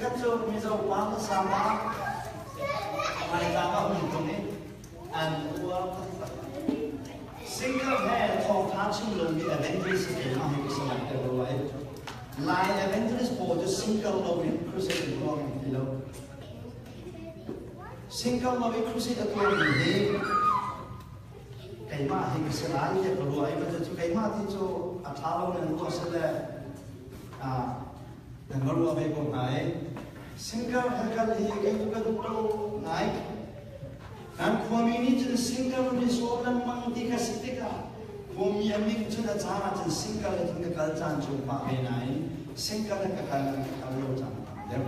khát cho mình giàu quá nó sao mà mai ta có mình tụi này ăn uống single hair thong thang chung luôn cái adventurous cái mà mình sẽ làm cái đồ ấy lại adventurous bộ cho single lâu đi crusade được không thì lâu single lâu đi crusade được không thì cái mà thì cái sẽ lại cái đồ ấy bây giờ cái mà thì cho tháo lên nó sẽ là dan baru apa yang kau single hal ini kita tu naik dan kami ini jadi single ni seorang mang dikasih tiga kami ambil jadi cara jadi single itu kekal jangan pak naik single kekal kalau jangan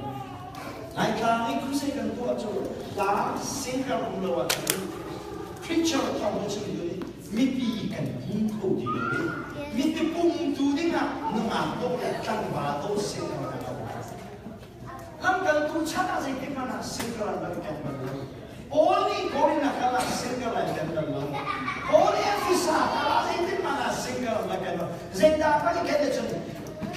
naik kami kursi kan tu aja lah single mula preacher tahu macam ni mimpi kan bungku di luar mimpi bungku di mana nungan tu kan baru single Lamkan tu cara saya kena single lagi kan baru. Only kau nak kalah single lagi kan baru. Only visa kalah saya mana single lagi kan baru. Saya dapat kita cakap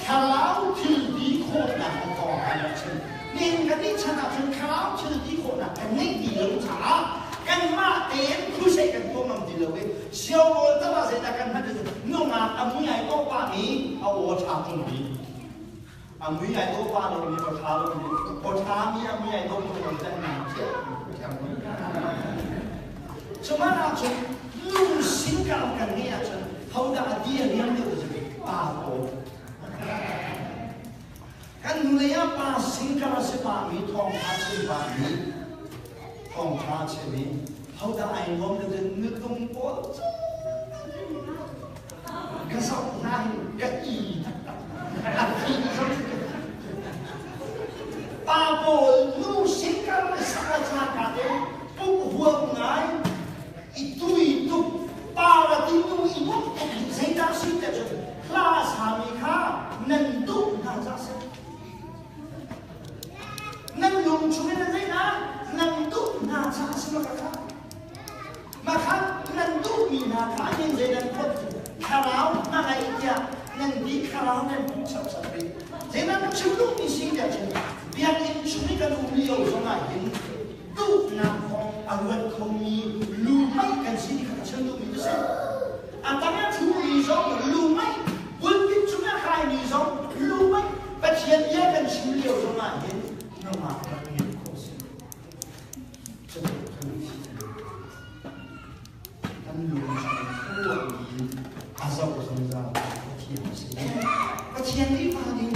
kalau tidak kau nak kau ada cakap. Ni kan ni cakap cakap kalau tidak kau nak kan ni dia cakap kan mati khusus kan kau mampu dilakukan. Siapa tahu saya takkan ada nungan amu yang kau pahami awak cakap ni. Amu yang itu apa lagi perkara ini? Perkara ni amu yang itu bukan dengan dia. Cuma nak lu singgah kan ni aja. Kau dah dia yang itu jadi apa? Kan mulai apa singgah sepami, thong sepami, thong sepami. Kau dah ayam itu nutung pot. Kesal naik kaki. Papo lu singgah sangat kade buang ngai itu para itu saya tak suka je kelas kami kah nentu nasa nenung cuma saya nentu nasa maka nentu mina kaya saya nentu kalau mana dia nanti kalau nanti sampai saya nak cakap ni singgah je biar ini cuma kan beliau sangat ini tu nampak awak kami lumai kan sini kata cenderung itu sih. Antara tu nisong lumai, bukan cuma kaya nisong lumai, bacian dia kan beliau sangat ini nama kami kos. Cenderung kan lumai kuat ini asal bersama bacian ini pagi,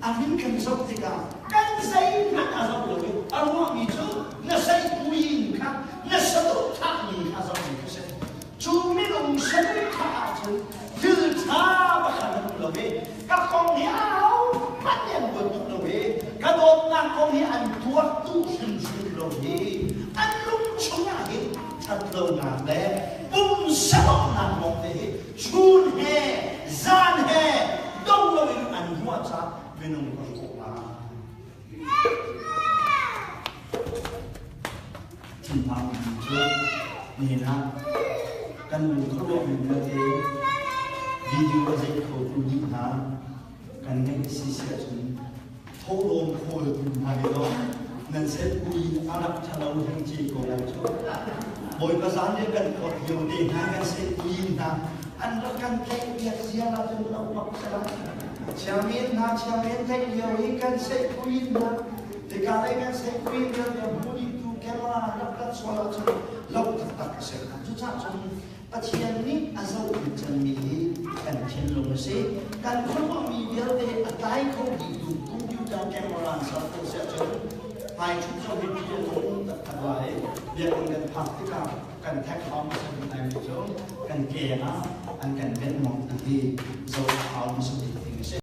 amin kan sok tiga. Kan saya nak asal boleh, arwah itu, nak saya kuing kan, nak satu tak ni asal boleh saya. Cuma orang satu tak tu, kita bahkan boleh. Kalau ni awak mana buat boleh, kalau nak kau ni antua tu sendiri boleh, anlung cuma ni, terlalu nak deh, bung sebab nak boleh, cun he, zan he, dong boleh antua cak minum kopi. Tentang itu, ni nak kan kalau menjadi video saya kau tulis kan ni sisi tu, tolong kau tu macam nan saya kui anak calon yang cikgu itu, boy pasal dia kan kau yang dia kan saya kui anda kan kayak dia siapa tu nak pasal, ciamin kayak dia ikan saya kui Dikalakan saya kui dia budi tu kamera dapat suara tu laut tak kesekan. Jadi pasien ni asal macam ni kan cenderung mesti dan kalau media de atai kau itu komputer kamera satu saja. Hai cuba video tu tak baik. Dia akan praktikkan kan teknologi sebenarnya itu kan kena akan benmok nanti so how mesti